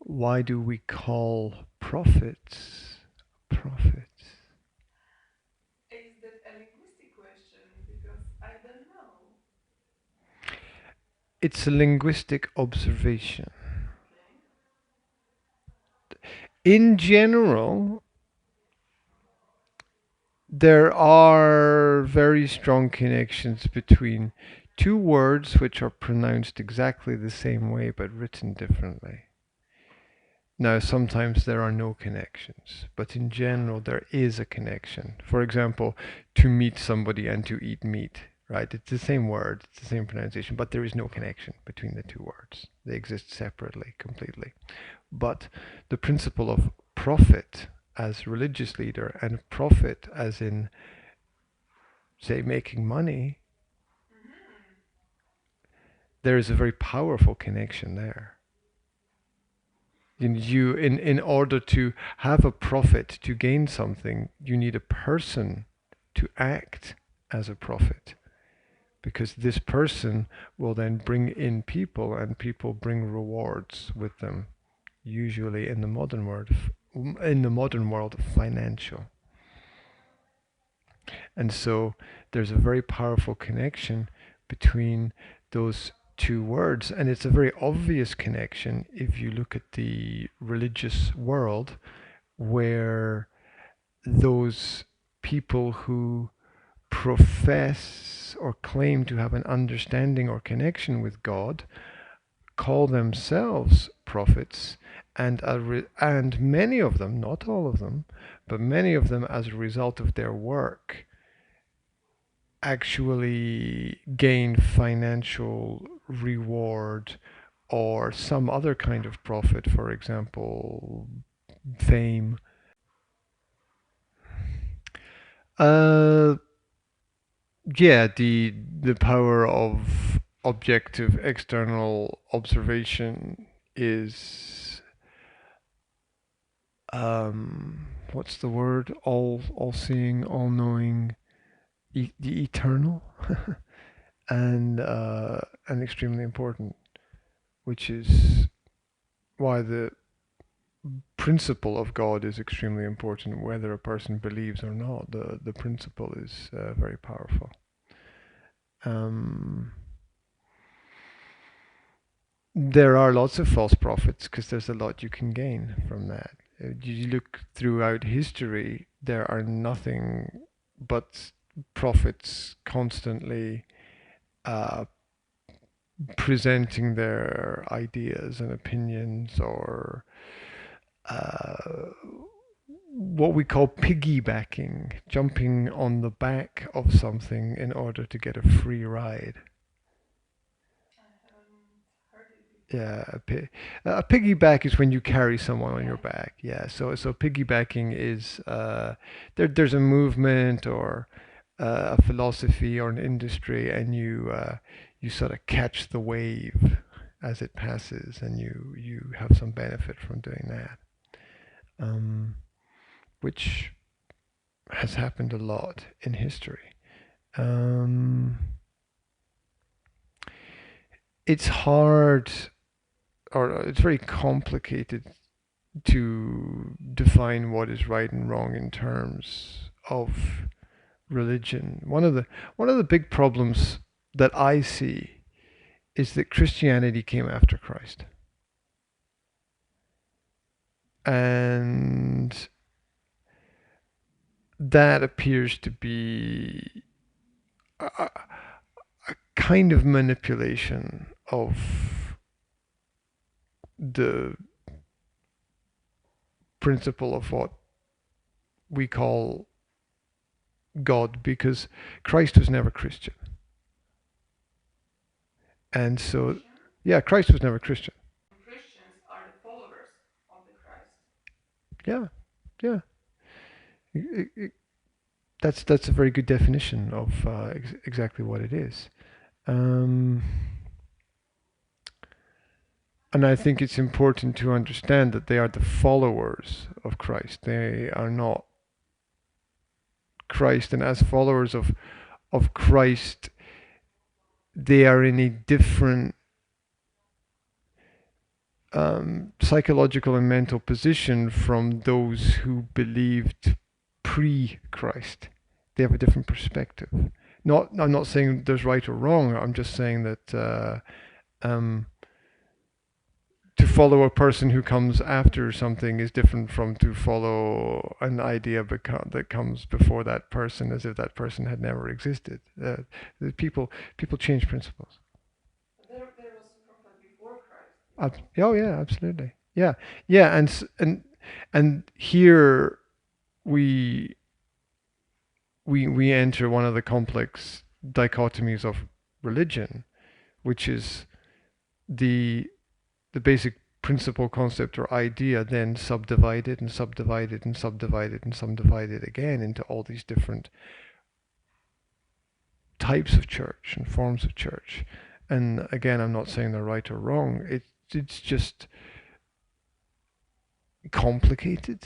Why do we call prophets prophets? Is that a linguistic question? Because I don't know. It's a linguistic observation. Okay. In general, there are very strong connections between two words which are pronounced exactly the same way but written differently. Now, sometimes there are no connections, but in general, there is a connection. For example, to meet somebody and to eat meat, right? It's the same word, it's the same pronunciation, but there is no connection between the two words. They exist separately, completely. But the principle of prophet as religious leader and profit as in, say, making money, Mm-hmm. there is a very powerful connection there. In order to have a profit, to gain something, you need a person to act as a prophet, because this person will then bring in people, and people bring rewards with them, usually in the modern world, financial. And so there's a very powerful connection between those two words, and it's a very obvious connection if you look at the religious world, where those people who profess or claim to have an understanding or connection with God call themselves prophets, and many of them, not all of them, but many of them, as a result of their work, actually gain financial reward or some other kind of profit, for example, fame. Uh, yeah, the power of objective external observation is what's the word? All seeing, all knowing, the eternal, and extremely important, which is why the principle of God is extremely important, whether a person believes or not. The principle is very powerful. Um, there are lots of false prophets because there's a lot you can gain from that. You look throughout history, there are nothing but prophets constantly uh, presenting their ideas and opinions, or uh, what we call piggybacking, jumping on the back of something in order to get a free ride. I haven't heard it before. Yeah, a piggyback is when you carry someone on your Yeah. back. Yeah, so piggybacking is there's a movement or a philosophy or an industry, and you sort of catch the wave as it passes, and you have some benefit from doing that, um, which has happened a lot in history. Um, it's hard, or it's very complicated to define what is right and wrong in terms of religion. One of the big problems that I see is that Christianity came after Christ. And that appears to be a, a kind of manipulation of the principle of what we call God, because Christ was never Christian. And so, Christian? yeah, Christ was never Christian. Christians are the followers of the Christ. Yeah, yeah. That's a very good definition of exactly what it is. Um, and I think it's important to understand that they are the followers of Christ. They are not Christ, and as followers of Christ, they are in a different psychological and mental position from those who believed pre-Christ. They have a different perspective. I'm not saying there's right or wrong. I'm just saying that um, to follow a person who comes after something is different from to follow an idea that comes before that person, as if that person had never existed. People change principles. There was a prophet before Christ. Oh yeah, absolutely. Yeah, yeah, and here we we enter one of the complex dichotomies of religion, which is the the basic principle, concept, or idea, then subdivided and subdivided and subdivided and subdivided again into all these different types of church and forms of church. And again, I'm not saying they're right or wrong. It's just complicated.